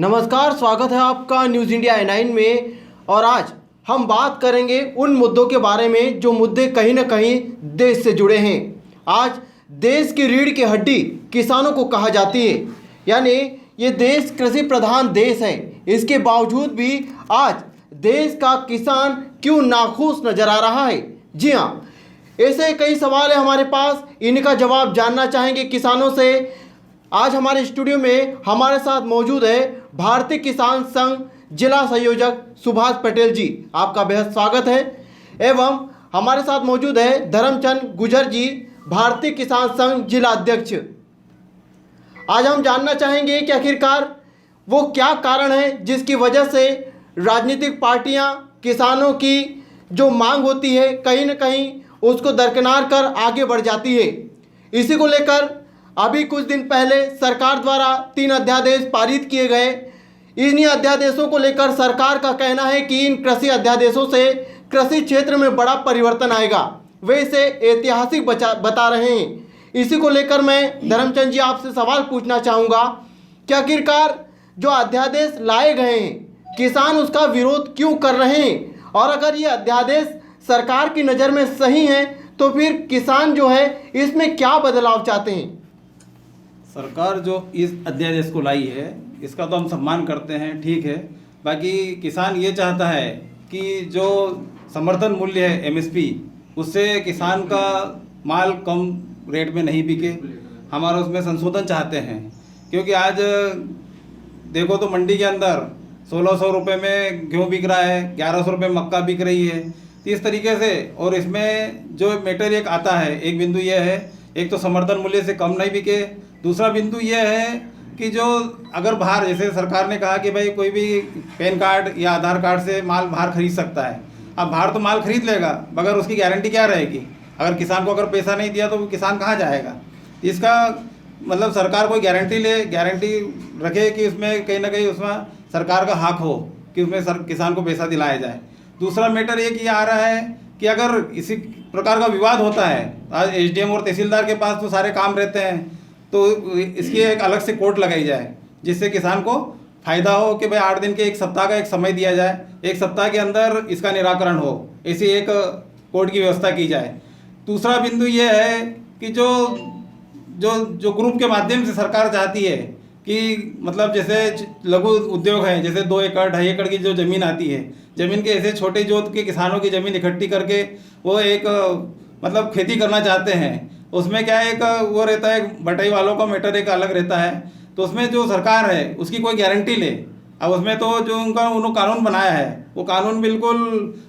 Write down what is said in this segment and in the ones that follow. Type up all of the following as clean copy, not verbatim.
नमस्कार, स्वागत है आपका न्यूज़ इंडिया i9 में। और आज हम बात करेंगे उन मुद्दों के बारे में जो मुद्दे कहीं ना कहीं देश से जुड़े हैं। आज देश की रीढ़ की हड्डी किसानों को कहा जाती है, यानी ये देश कृषि प्रधान देश है। इसके बावजूद भी आज देश का किसान क्यों नाखुश नजर आ रहा है? जी हाँ, ऐसे कई सवाल है हमारे पास, इनका जवाब जानना चाहेंगे किसानों से। आज हमारे स्टूडियो में हमारे साथ मौजूद है भारतीय किसान संघ जिला संयोजक सुभाष पटेल जी, आपका बेहद स्वागत है। एवं हमारे साथ मौजूद है धर्मचंद गुजर जी, भारतीय किसान संघ जिला अध्यक्ष। आज हम जानना चाहेंगे कि आखिरकार वो क्या कारण है जिसकी वजह से राजनीतिक पार्टियां किसानों की जो मांग होती है कहीं ना कहीं उसको दरकिनार कर आगे बढ़ जाती है। इसी को लेकर अभी कुछ दिन पहले सरकार द्वारा 3 अध्यादेश पारित किए गए। इन्हीं अध्यादेशों को लेकर सरकार का कहना है कि इन कृषि अध्यादेशों से कृषि क्षेत्र में बड़ा परिवर्तन आएगा। वे इसे ऐतिहासिक बता रहे हैं। इसी को लेकर मैं धर्मचंद जी आपसे सवाल पूछना चाहूँगा कि आखिरकार जो अध्यादेश लाए गए हैं किसान उसका विरोध क्यों कर रहे हैं, और अगर ये अध्यादेश सरकार की नज़र में सही हैं तो फिर किसान जो है इसमें क्या बदलाव चाहते हैं? सरकार जो इस अध्यादेश को लाई है इसका तो हम सम्मान करते हैं, ठीक है। बाकी किसान ये चाहता है कि जो समर्थन मूल्य है एमएसपी, उससे किसान का माल कम रेट में नहीं बिके। हमारा उसमें संशोधन चाहते हैं, क्योंकि आज देखो तो मंडी के अंदर 1600 रुपये में गेहूँ बिक रहा है, 1100 रुपये मक्का बिक रही है। तो इस तरीके से, और इसमें जो मैटर एक आता है, एक बिंदु ये है, एक तो समर्थन मूल्य से कम नहीं बिके। दूसरा बिंदु ये है कि जो अगर बाहर, जैसे सरकार ने कहा कि भाई कोई भी पैन कार्ड या आधार कार्ड से माल बाहर खरीद सकता है। अब बाहर तो माल खरीद लेगा, मगर उसकी गारंटी क्या रहेगी? अगर किसान को अगर पैसा नहीं दिया तो वो किसान कहाँ जाएगा? इसका मतलब सरकार कोई गारंटी रखे कि उसमें कहीं ना कहीं उसमें सरकार का हक हो कि उसमें किसान को पैसा दिलाया जाए। दूसरा मैटर ये आ रहा है कि अगर इसी प्रकार का विवाद होता है, आज एसडीएम और तहसीलदार के पास तो सारे काम रहते हैं, तो इसकी एक अलग से कोर्ट लगाई जाए जिससे किसान को फायदा हो कि भाई 8 दिन के 1 सप्ताह का एक समय दिया जाए, 1 सप्ताह के अंदर इसका निराकरण हो, ऐसी एक कोर्ट की व्यवस्था की जाए। दूसरा बिंदु ये है कि जो ग्रुप के माध्यम से सरकार चाहती है कि मतलब जैसे लघु उद्योग है, जैसे 2 एकड़ 2.5 एकड़ की जो ज़मीन आती है, ज़मीन के ऐसे छोटे जोत के किसानों की ज़मीन इकट्ठी करके वो एक मतलब खेती करना चाहते हैं। उसमें क्या है, एक वो रहता है, बटाई वालों का मैटर एक अलग रहता है। तो उसमें जो सरकार है उसकी कोई गारंटी ले। अब उसमें तो जो उन्होंने कानून बनाया है वो कानून बिल्कुल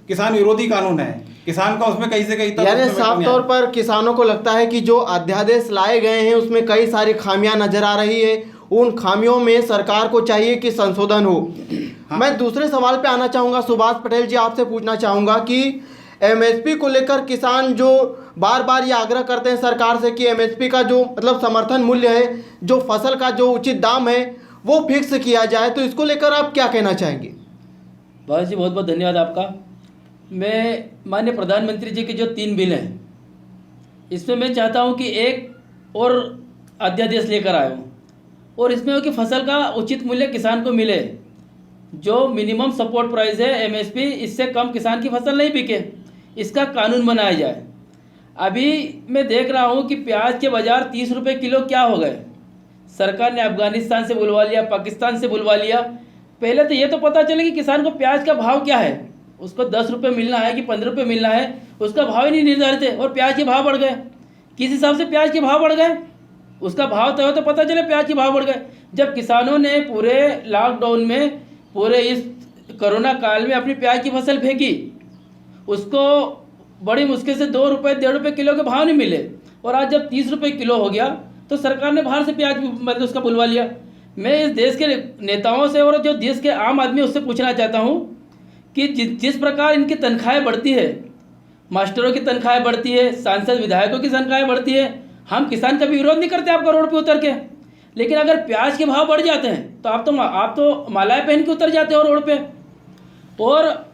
किसान विरोधी कानून है। किसान का उसमें कहीं से कहीं तक, यानी साफ तौर पर किसानों को लगता है कि जो अध्यादेश लाए गए हैं उसमें कई सारी खामियां नजर आ रही है। उन खामियों में सरकार को चाहिए कि संशोधन हो। हाँ। मैं दूसरे सवाल पे आना चाहूँगा। सुभाष पटेल जी, आपसे पूछना चाहूँगा कि एमएसपी को लेकर किसान जो बार बार ये आग्रह करते हैं सरकार से कि एमएसपी का जो मतलब समर्थन मूल्य है, जो फसल का जो उचित दाम है वो फिक्स किया जाए, तो इसको लेकर आप क्या कहना चाहेंगे? भाई जी, बहुत बहुत धन्यवाद आपका। मैं माननीय प्रधानमंत्री जी के जो 3 बिल हैं इसमें मैं चाहता हूं कि एक और अध्यादेश लेकर आए हूँ, और इसमें हो कि फसल का उचित मूल्य किसान को मिले। जो मिनिमम सपोर्ट प्राइस है एमएसपी, इससे कम किसान की फसल नहीं बिके, इसका कानून बनाया जाए। अभी मैं देख रहा हूँ कि प्याज के बाज़ार 30 रुपये किलो क्या हो गए। सरकार ने अफगानिस्तान से बुलवा लिया, पाकिस्तान से बुलवा लिया। पहले तो ये तो पता चले कि किसान को प्याज का भाव क्या है, उसको 10 रुपये मिलना है कि 15 रुपये मिलना है, उसका भाव ही नहीं निर्धारित है, और प्याज के भाव बढ़ गए। किस हिसाब से प्याज के भाव बढ़ गए, उसका भाव तय हो तो पता चले प्याज के भाव बढ़ गए। जब किसानों ने पूरे लॉकडाउन में, पूरे इस कोरोना काल में अपनी प्याज की फसल फेंकी, उसको बड़ी मुश्किल से 2 रुपये 1.5 रुपये किलो के भाव नहीं मिले, और आज जब 30 रुपये किलो हो गया तो सरकार ने बाहर से प्याज मतलब उसका बुलवा लिया। मैं इस देश के नेताओं से और जो देश के आम आदमी उससे पूछना चाहता हूँ कि जिस प्रकार इनकी तनख्वाहें बढ़ती है, मास्टरों की तनख्वाहें बढ़ती है, सांसद विधायकों की तनख्वाहें बढ़ती है, हम किसान कभी विरोध नहीं करते आपका रोड पे उतर के, लेकिन अगर प्याज के भाव बढ़ जाते हैं तो आप तो मालाएं पहन के उतर जाते हो रोड पे। और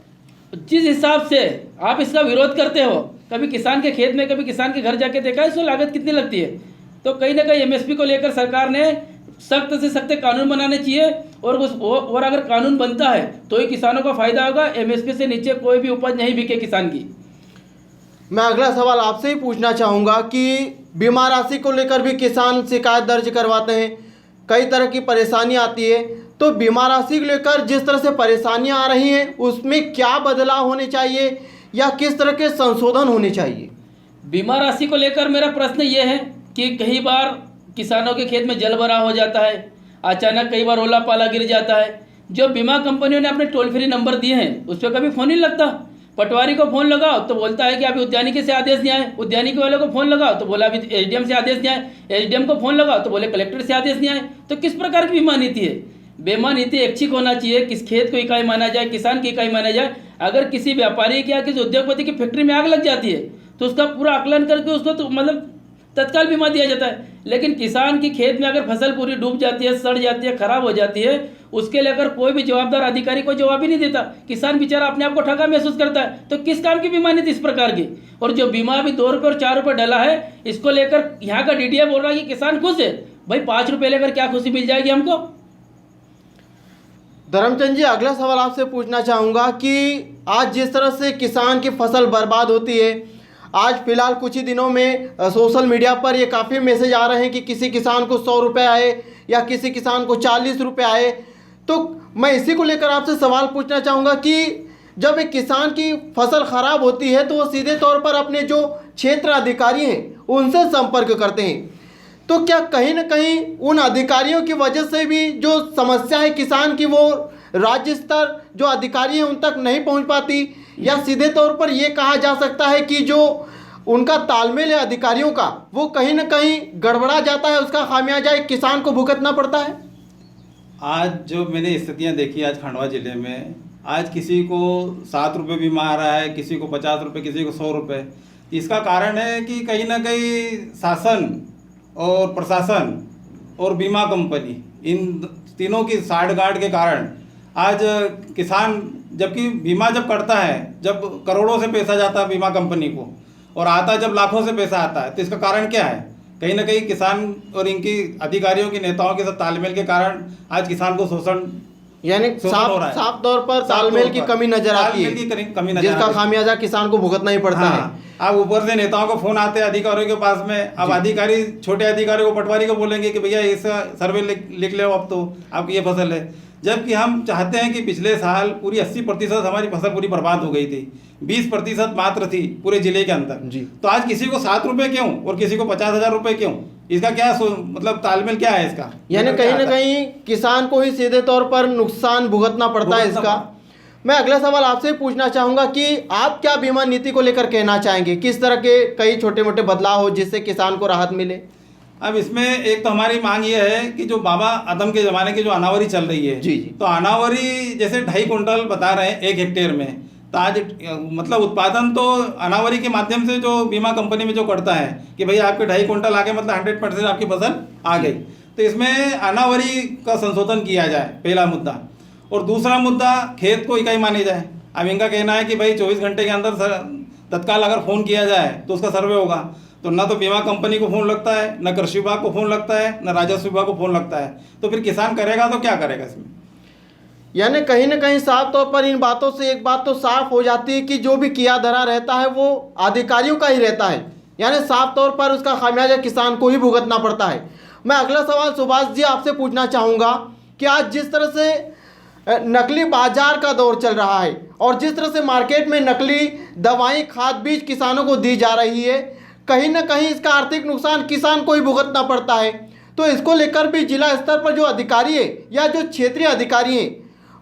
जिस हिसाब से आप इसका विरोध करते हो, कभी किसान के खेत में, कभी किसान के घर जाके देखा है इसको लागत कितनी लगती है? तो कहीं ना कहीं एमएसपी को लेकर सरकार ने सख्त से सख्त कानून बनाने चाहिए और अगर कानून बनता है तो ही किसानों का फायदा होगा। एमएसपी से नीचे कोई भी उपज नहीं बिके किसान की। मैं अगला सवाल आपसे ही पूछना चाहूँगा कि बीमा राशि को लेकर भी किसान शिकायत दर्ज करवाते हैं, कई तरह की परेशानी आती है, तो बीमा राशि को लेकर जिस तरह से परेशानियां आ रही हैं उसमें क्या बदलाव होने चाहिए या किस तरह के संशोधन होने चाहिए? बीमा राशि को लेकर मेरा प्रश्न ये है कि कई बार किसानों के खेत में जल भराव हो जाता है, अचानक कई बार ओला पाला गिर जाता है। जो बीमा कंपनियों ने अपने टोल फ्री नंबर दिए हैं उस पर कभी फ़ोन नहीं लगता। पटवारी को फ़ोन लगाओ तो बोलता है कि अभी उद्यानिकी से आदेश नहीं आए, उद्यानिकी वाले को फ़ोन लगाओ तो बोला अभी एसडीएम से आदेश नहीं आए, एसडीएम को फ़ोन लगाओ तो बोले कलेक्टर से आदेश नहीं आए। तो किस प्रकार की बीमा नीति है? बीमा नीति ऐच्छिक होना चाहिए, किस खेत को इकाई माना जाए, किसान की इकाई माना जाए। अगर किसी व्यापारी की या किसी उद्योगपति की फैक्ट्री में आग लग जाती है तो उसका पूरा आकलन करके उसको तो मतलब तत्काल बीमा दिया जाता है। लेकिन किसान की खेत में अगर फसल पूरी डूब जाती है, सड़ जाती है, खराब हो जाती है, उसके लेकर कोई भी जवाबदार अधिकारी कोई जवाब ही नहीं देता। किसान बेचारा अपने आप को ठगा महसूस करता है। तो किस काम की बीमा नीति इस प्रकार की? और जो बीमा अभी 2 रुपये और 4 रुपये डला है, इसको लेकर यहाँ का डीडीए बोल रहा है कि किसान खुश है। भाई 5 रुपये लेकर क्या खुशी मिल जाएगी हमको? धर्मचंद जी, अगला सवाल आपसे पूछना चाहूँगा कि आज जिस तरह से किसान की फसल बर्बाद होती है, आज फिलहाल कुछ ही दिनों में सोशल मीडिया पर ये काफ़ी मैसेज आ रहे हैं कि किसी किसान को 100 रुपये आए या किसी किसान को 40 रुपये आए। तो मैं इसी को लेकर आपसे सवाल पूछना चाहूँगा कि जब एक किसान की फसल ख़राब होती है तो वो सीधे तौर पर अपने जो क्षेत्र अधिकारी हैं उनसे संपर्क करते हैं, तो क्या कहीं ना कहीं उन अधिकारियों की वजह से भी जो समस्या है किसान की वो राज्य स्तर जो अधिकारी हैं उन तक नहीं पहुंच पाती, या सीधे तौर पर ये कहा जा सकता है कि जो उनका तालमेल है अधिकारियों का वो कहीं ना कहीं गड़बड़ा जाता है, उसका खामियाजा एक किसान को भुगतना पड़ता है? आज जो मैंने स्थितियाँ देखी आज खंडवा जिले में, आज किसी को 7 रुपये बीमा आ रहा है, किसी को 50 रुपये, किसी को 100 रुपये। इसका कारण है कि कहीं ना कहीं शासन और प्रशासन और बीमा कंपनी इन तीनों की साठगांठ के कारण आज किसान, जबकि बीमा जब करता है, जब करोड़ों से पैसा जाता है बीमा कंपनी को और आता जब लाखों से पैसा आता है, तो इसका कारण क्या है? कहीं ना कहीं किसान और इनकी अधिकारियों की नेताओं के साथ तालमेल के कारण आज किसान को शोषण यानी साफ तौर पर तालमेल की कमी नजर आती है, जिसका खामियाजा किसान को भुगतना ही पड़ता है। अब ऊपर से नेताओं को फोन आते हैं अधिकारियों के पास में, अब अधिकारी छोटे अधिकारी को पटवारी को बोलेंगे कि भैया इस सर्वे लिख लो, अब तो आपकी ये फसल है। जबकि हम चाहते हैं कि पिछले साल पूरी 80% हमारी फसल पूरी बर्बाद हो गई थी, 20% मात्र थी पूरे जिले के अंदर जी। तो आज किसी को 7 रुपये क्यों और किसी को 50,000 रुपये क्यों? इसका क्या मतलब तालमेल क्या है इसका? यानी कहीं ना कहीं किसान को ही सीधे तौर पर नुकसान भुगतना पड़ता है इसका। मैं अगला सवाल आपसे पूछना चाहूँगा कि आप क्या बीमा नीति को लेकर कहना चाहेंगे? किस तरह के कई छोटे मोटे बदलाव हो जिससे किसान को राहत मिले? अब इसमें एक तो हमारी मांग ये है कि जो बाबा आदम के ज़माने की जो अनावरी चल रही है जी, तो अनावरी जैसे 2.5 कुंटल बता रहे हैं 1 हेक्टेयर में, तो आज मतलब उत्पादन तो अनावरी के माध्यम से जो बीमा कंपनी में जो करता है कि भाई आपके 2.5 कुंटल आ गए, मतलब 100% आपकी फसल आ गई। तो इसमें अनावरी का संशोधन किया जाए, पहला मुद्दा। और दूसरा मुद्दा, खेत को इकाई मानी जाए। अब इनका कहना है कि भाई 24 घंटे के अंदर तत्काल अगर फ़ोन किया जाए तो उसका सर्वे होगा, तो ना तो बीमा कंपनी को फ़ोन लगता है, ना कृषि विभाग को फ़ोन लगता है, ना राजस्व विभाग को फ़ोन लगता है। तो फिर किसान करेगा तो क्या करेगा इसमें? यानी कहीं ना कहीं साफ तौर पर इन बातों से एक बात तो साफ हो जाती है कि जो भी किया धरा रहता है वो अधिकारियों का ही रहता है, यानी साफ तौर पर उसका खामियाजा किसान को ही भुगतना पड़ता है। मैं अगला सवाल सुभाष जी आपसे पूछना चाहूँगा कि आज जिस तरह से नकली बाजार का दौर चल रहा है और जिस तरह से मार्केट में नकली दवाई खाद बीज किसानों को दी जा रही है, कहीं ना कहीं इसका आर्थिक नुकसान किसान को ही भुगतना पड़ता है। तो इसको लेकर भी जिला स्तर पर जो अधिकारी है या जो क्षेत्रीय अधिकारी हैं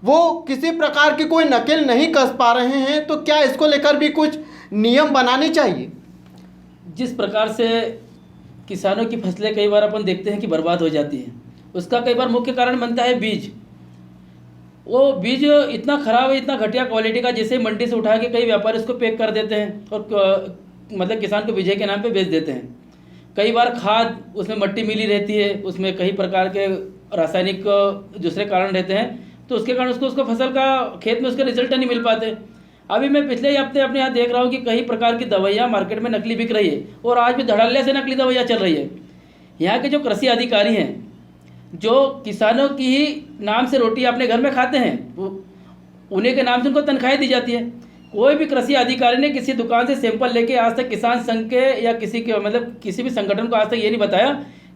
वो किसी प्रकार की कोई नकेल नहीं कस पा रहे हैं, तो क्या इसको लेकर भी कुछ नियम बनाने चाहिए? जिस प्रकार से किसानों की फसलें कई बार अपन देखते हैं कि बर्बाद हो जाती हैं, उसका कई बार मुख्य कारण बनता है बीज। वो बीज इतना ख़राब है, इतना घटिया क्वालिटी का, जैसे मंडी से उठा के कई व्यापारी उसको पैक कर देते हैं और मतलब किसान को बीजे के नाम पे बेच देते हैं। कई बार खाद उसमें मट्टी मिली रहती है, उसमें कई प्रकार के रासायनिक दूसरे कारण रहते हैं, तो उसके कारण उसको फसल का खेत में उसके रिजल्ट नहीं मिल पाते। अभी मैं पिछले ही हफ्ते अपने यहाँ देख रहा हूँ कि कई प्रकार की दवाइयाँ मार्केट में नकली बिक रही है और आज भी धड़ल्ले से नकली दवाइयाँ चल रही है। यहाँ के जो कृषि अधिकारी हैं, जो किसानों की ही नाम से रोटी अपने घर में खाते हैं, उन्हीं के नाम से उनको तनख्वाहें दी जाती है। कोई भी कृषि अधिकारी ने किसी दुकान से सैंपल लेके आज तक किसान संघ के या किसी के मतलब किसी भी संगठन को आज तक ये नहीं बताया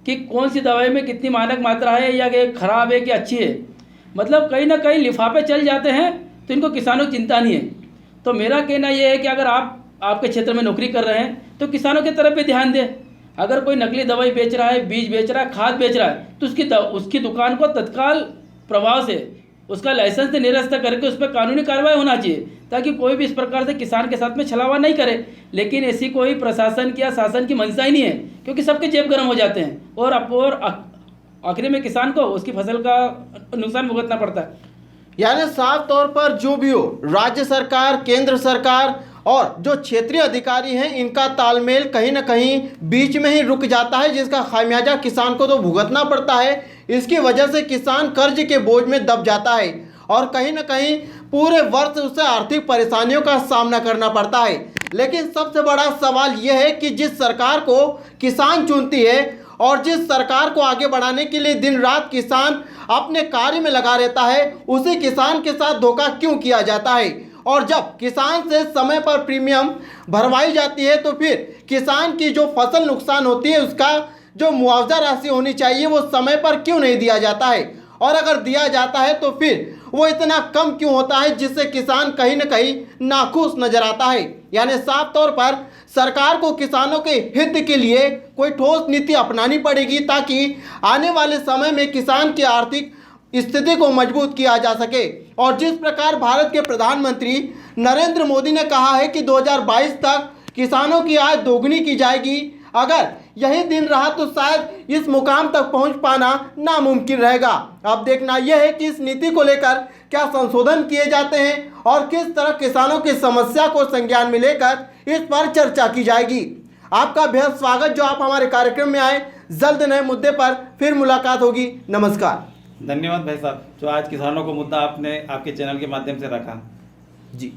कि कौन सी दवाई में कितनी मानक मात्रा है या कि खराब है कि अच्छी है। मतलब कहीं ना कहीं लिफाफे चल जाते हैं तो इनको किसानों की चिंता नहीं है। तो मेरा कहना ये है कि अगर आप आपके क्षेत्र में नौकरी कर रहे हैं तो किसानों की तरफ पे ध्यान दें। अगर कोई नकली दवाई बेच रहा है, बीज बेच रहा है, खाद बेच रहा है, तो उसकी दुकान को तत्काल प्रभाव से उसका लाइसेंस निरस्त करके उस पर कानूनी कार्रवाई होना चाहिए, ताकि कोई भी इस प्रकार से किसान के साथ में छलावा नहीं करे। लेकिन ऐसी कोई प्रशासन की या शासन की मंशा ही नहीं है, क्योंकि सबके जेब गर्म हो जाते हैं और आखिरी में किसान को उसकी फसल का नुकसान भुगतना पड़ता है। यानी साफ तौर पर जो भी हो, राज्य सरकार, केंद्र सरकार और जो क्षेत्रीय अधिकारी हैं, इनका तालमेल कहीं ना कहीं बीच में ही रुक जाता है, जिसका खामियाजा किसान को तो भुगतना पड़ता है। इसकी वजह से किसान कर्ज के बोझ में दब जाता है और कहीं ना कहीं पूरे वर्ष उसे आर्थिक परेशानियों का सामना करना पड़ता है। लेकिन सबसे बड़ा सवाल यह है कि जिस सरकार को किसान चुनती है और जिस सरकार को आगे बढ़ाने के लिए दिन रात किसान अपने कार्य में लगा रहता है, उसी किसान के साथ धोखा क्यों किया जाता है? और जब किसान से समय पर प्रीमियम भरवाई जाती है तो फिर किसान की जो फसल नुकसान होती है उसका जो मुआवजा राशि होनी चाहिए वो समय पर क्यों नहीं दिया जाता है? और अगर दिया जाता है तो फिर वो इतना कम क्यों होता है, जिससे किसान कहीं ना कहीं नाखुश नजर आता है। यानी साफ तौर पर सरकार को किसानों के हित के लिए कोई ठोस नीति अपनानी पड़ेगी, ताकि आने वाले समय में किसान की आर्थिक स्थिति को मजबूत किया जा सके। और जिस प्रकार भारत के प्रधानमंत्री नरेंद्र मोदी ने कहा है कि 2022 तक किसानों की आय दोगुनी की जाएगी, अगर यही दिन रहा तो शायद इस मुकाम तक पहुंच पाना नामुमकिन रहेगा। अब देखना यह है कि इस नीति को लेकर क्या संशोधन किए जाते हैं और किस तरह किसानों की समस्या को संज्ञान में लेकर इस पर चर्चा की जाएगी। आपका बेहद स्वागत जो आप हमारे कार्यक्रम में आए। जल्द नए मुद्दे पर फिर मुलाकात होगी। नमस्कार। धन्यवाद भाई साहब, जो आज किसानों को मुद्दा आपने आपके चैनल के माध्यम से रखा। जी।